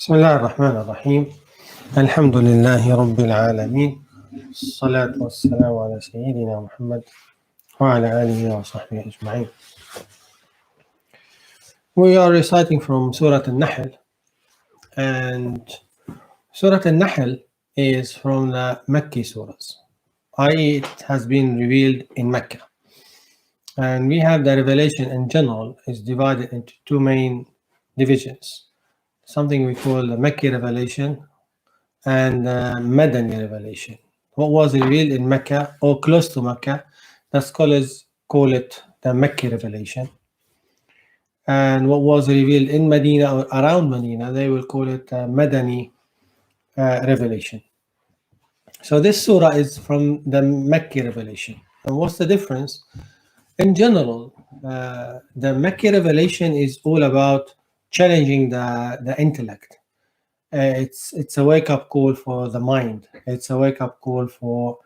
بسم الله الرحمن الرحيم. الحمد لله رب العالمين، الصلاة والسلام على سيدنا محمد وعلى آله وصحبه أجمعين. We are reciting from Surah Al-Nahl, and Surah Al-Nahl is from the Makki surahs, i.e. it has been revealed in Mecca. And we have the revelation in general is divided into two main divisions, something we call the Makki revelation and Madani revelation. What was revealed in Mecca or close to Mecca, the scholars call it the Makki revelation. And what was revealed in Medina or around Medina, they will call it Madani revelation. So this surah is from the Makki revelation. And what's the difference? In general, the Makki revelation is all about challenging the intellect. It's a wake-up call for the mind. It's a wake-up call for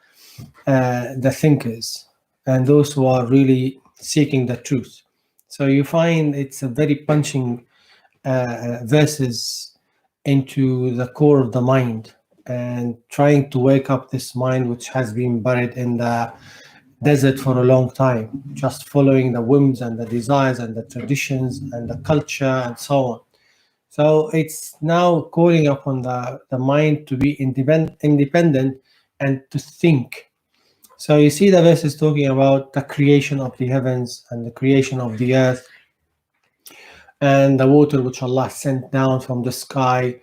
the thinkers and those who are really seeking the truth. So you find it's a very punching verses into the core of the mind and trying to wake up this mind which has been buried in the desert for a long time, just following the whims and the desires and the traditions and the culture and so on. So it's now calling upon the mind to be independent and to think. So you see the verses talking about the creation of the heavens and the creation of the earth and the water which Allah sent down from the sky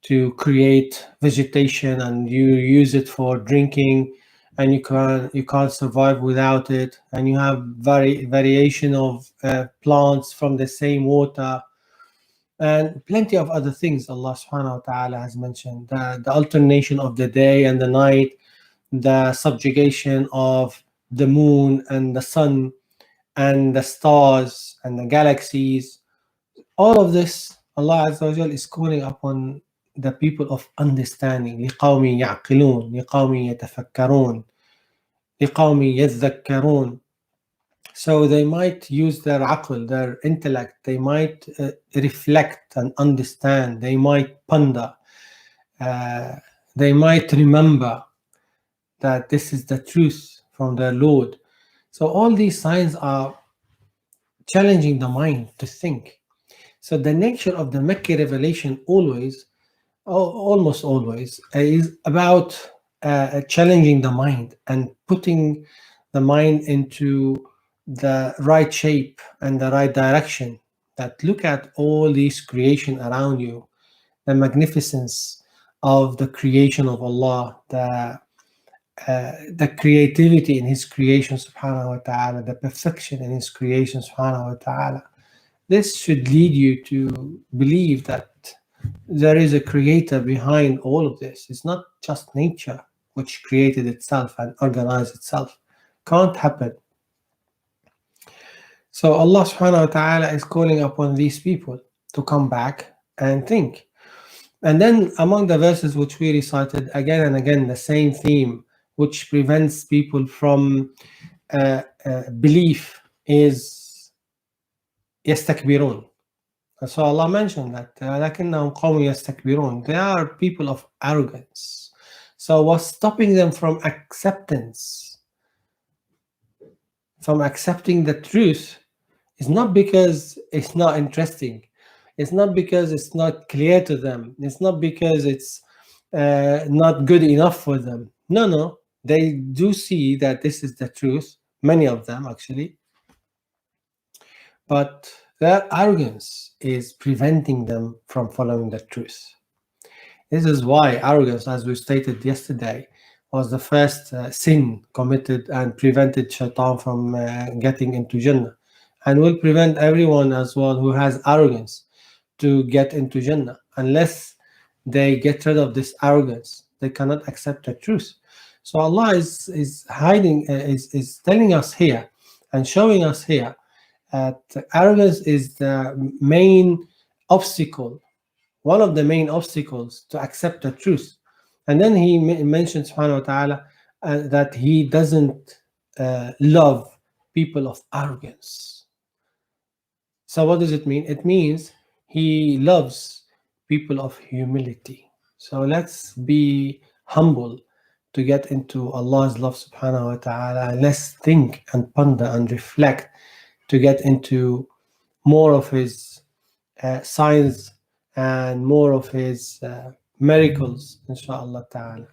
to create vegetation, and you use it for drinking, and you can't survive without it, and you have variation of plants from the same water, and plenty of other things Allah subhanahu wa ta'ala has mentioned. The alternation of the day and the night, the subjugation of the moon and the sun and the stars and the galaxies. All of this, Allah Azza wa Jal is calling upon the people of understanding. لِقَوْمٍ يَعْقِلُونَ لِقَوْمٍ يَتَفَكَّرُونَ لِقَوْمٍ يَذَّكَّرُونَ. So they might use their aql, their intellect, they might reflect and understand, they might ponder, they might remember that this is the truth from their Lord. So all these signs are challenging the mind to think. So the nature of the Makki revelation almost always, is about challenging the mind and putting the mind into the right shape and the right direction. That look at all these creation around you, the magnificence of the creation of Allah, the creativity in His creation subhanahu wa ta'ala, the perfection in His creation subhanahu wa ta'ala. This should lead you to believe that there is a creator behind all of this. It's not just nature which created itself and organized itself. Can't happen. So Allah subhanahu wa ta'ala is calling upon these people to come back and think. And then among the verses which we recited again and again, the same theme which prevents people from belief is يستكبرون. So Allah mentioned that لكنهم قوم يستكبرون. They are people of arrogance. So what's stopping them from acceptance, from accepting the truth, is not because it's not interesting. It's not because it's not clear to them. It's not because it's not good enough for them. No. They do see that this is the truth, many of them actually. But their arrogance is preventing them from following the truth. This is why arrogance, as we stated yesterday, was the first sin committed and prevented Shaitan from getting into Jannah, and will prevent everyone as well who has arrogance to get into Jannah. Unless they get rid of this arrogance, they cannot accept the truth. So Allah is telling us here and showing us here that arrogance is the main obstacle, one of the main obstacles to accept the truth. And then He mentions subhanahu wa ta'ala that He doesn't love people of arrogance. So what does it mean? It means He loves people of humility. So let's be humble to get into Allah's love subhanahu wa ta'ala, and let's think and ponder and reflect to get into more of his signs and more of his miracles, inshallah ta'ala.